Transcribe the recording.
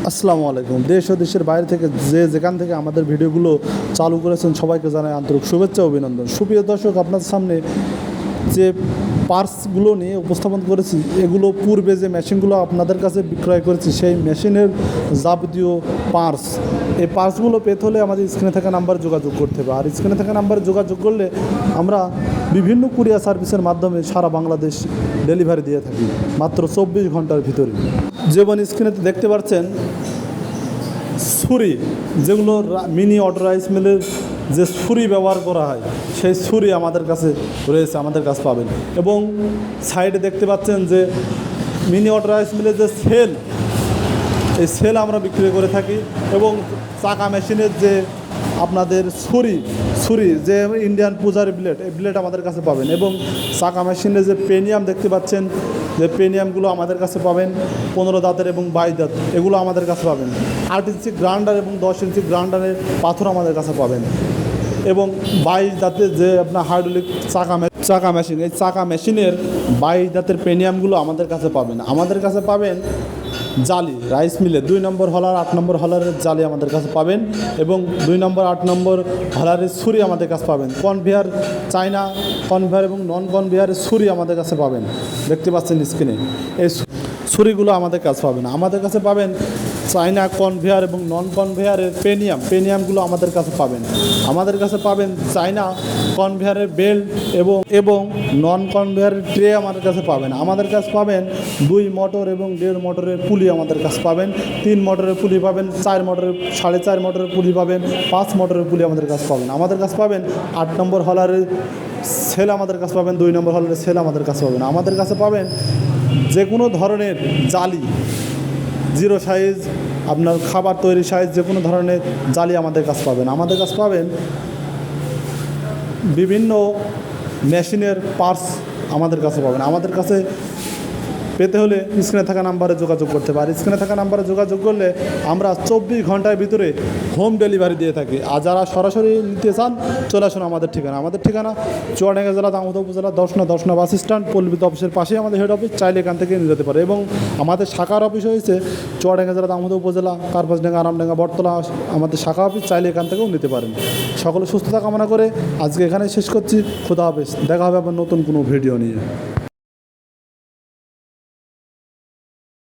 আসসালামু আলাইকুম। দেশ ও দেশের বাইরে থেকে যেখান থেকে আমাদের ভিডিওগুলো চালু করেছেন সবাইকে জানাই আন্তরিক শুভেচ্ছা ও অভিনন্দন। সুপ্রিয় দর্শক, আপনাদের সামনে যে পার্টসগুলো নিয়ে উপস্থাপন করেছি, এগুলো পূর্বে যে মেশিনগুলো আপনাদের কাছে বিক্রয় করেছি সেই মেশিনের যাবতীয় পার্টস। এই পার্টসগুলো পেতে হলে আমাদের স্ক্রিনে থাকা নাম্বারে যোগাযোগ করতে হবে। আর স্ক্রিনে থাকা নাম্বারে যোগাযোগ করলে আমরা বিভিন্ন কুরিয়ার সার্ভিসের মাধ্যমে সারা বাংলাদেশ ডেলিভারি দিয়ে থাকি মাত্র 24 ঘন্টার ভিতরে। যেমন স্ক্রিনে দেখতে পাচ্ছেন ছুরি, যেগুলো মিনি অটো রাইস মিলের যে ছুরি ব্যবহার করা হয় সেই ছুরি আমাদের কাছে রয়েছে, আমাদের কাছে পাবেন। এবং সাইডে দেখতে পাচ্ছেন যে মিনি অটো রাইস মিলের যে সেল, এই সেল আমরা বিক্রি করে থাকি। এবং চাকা মেশিনের যে আপনাদের ছুরি যে ইন্ডিয়ান পূজার ব্লেড, এই ব্লেড আমাদের কাছে পাবেন। এবং চাকা মেশিনের যে পেনিয়াম দেখতে পাচ্ছেন, যে পেনিয়ামগুলো আমাদের কাছে পাবেন 15 দাঁতের এবং 22 দাঁত, এগুলো আমাদের কাছে পাবেন। 8 ইঞ্চি গ্রাইন্ডার এবং 10 ইঞ্চি গ্রাইন্ডারের পাথর আমাদের কাছে পাবেন। এবং 22 দাঁতের যে আপনার হাইড্রোলিক চাকা মেশিন, এই চাকা মেশিনের 22 দাঁতের পেনিয়ামগুলো আমাদের কাছে পাবেন। আমাদের কাছে পাবেন জালি, রাইস মিলে 2 নম্বর হলার 8 নম্বর হলারের জালি আমাদের কাছে পাবেন। এবং 2 নম্বর 8 নম্বর হলারের ছুরি আমাদের কাছে পাবেন। কনভেয়ার, চায়না কনভেয়ার এবং নন কনভেয়ারের ছুরি আমাদের কাছে পাবেন। দেখতে পাচ্ছেন স্ক্রিনে, এই ছুরিগুলো আমাদের কাছে পাবেন। আমাদের কাছে পাবেন চায়না কনভেয়ার এবং নন কনভেয়ারের পেনিয়ামগুলো আমাদের কাছে পাবেন। আমাদের কাছে পাবেন চায়না কনভেয়ারের বেল্ট এবং নন কনভেয়ারের ট্রে আমাদের কাছে পাবেন। আমাদের কাছে পাবেন 2 মোটর এবং 1.5 মোটরের পুলি আমাদের কাছে পাবেন। 3 মোটরের পুলি পাবেন, 4 মোটরের 4.5 মোটরের পুলি পাবেন, 5 মোটরের পুলি আমাদের কাছে পাবেন। আমাদের কাছে পাবেন 8 নম্বর হলারের সেল আমাদের কাছে পাবেন, 2 নম্বর হলারের সেল আমাদের কাছে পাবেন। আমাদের কাছে পাবেন যে কোনো ধরনের জালি, 0 সাইজ, আপনার খাবার তৈরি সাইজ, যে কোনো ধরনের জালি আমাদের কাছে পাবেন। আমাদের কাছে পাবেন বিভিন্ন মেশিনের পার্টস আমাদের কাছে পাবেন। আমাদের কাছে পেতে হলে স্ক্রিনে থাকা নাম্বারে যোগাযোগ করতে পারে। স্ক্রিনে থাকা নাম্বারে যোগাযোগ করলে আমরা 24 ঘন্টার ভিতরে হোম ডেলিভারি দিয়ে থাকি। আর যারা সরাসরি নিতে চান চলে আসুন আমাদের ঠিকানা চুয়াডাঙ্গা জেলা দামোদর উপজেলা 10 বাস স্ট্যান্ড, পল্লী অফিসের পাশেই আমাদের হেড অফিস। চাইলে এখান থেকে নিয়ে যেতে পারে। এবং আমাদের শাখার অফিস হয়েছে চুয়াডাঙ্গা জেলা দামোদর উপজেলা কার্পাসডাঙ্গা, আরামডাঙ্গা, বটতলা, আমাদের শাখা অফিস। চাইলে এখান থেকেও নিতে পারেন। সকলে সুস্থতা কামনা করে আজকে এখানে শেষ করছি। খোদা হাফেজ। দেখা হবে আবার নতুন কোনো ভিডিও নিয়ে।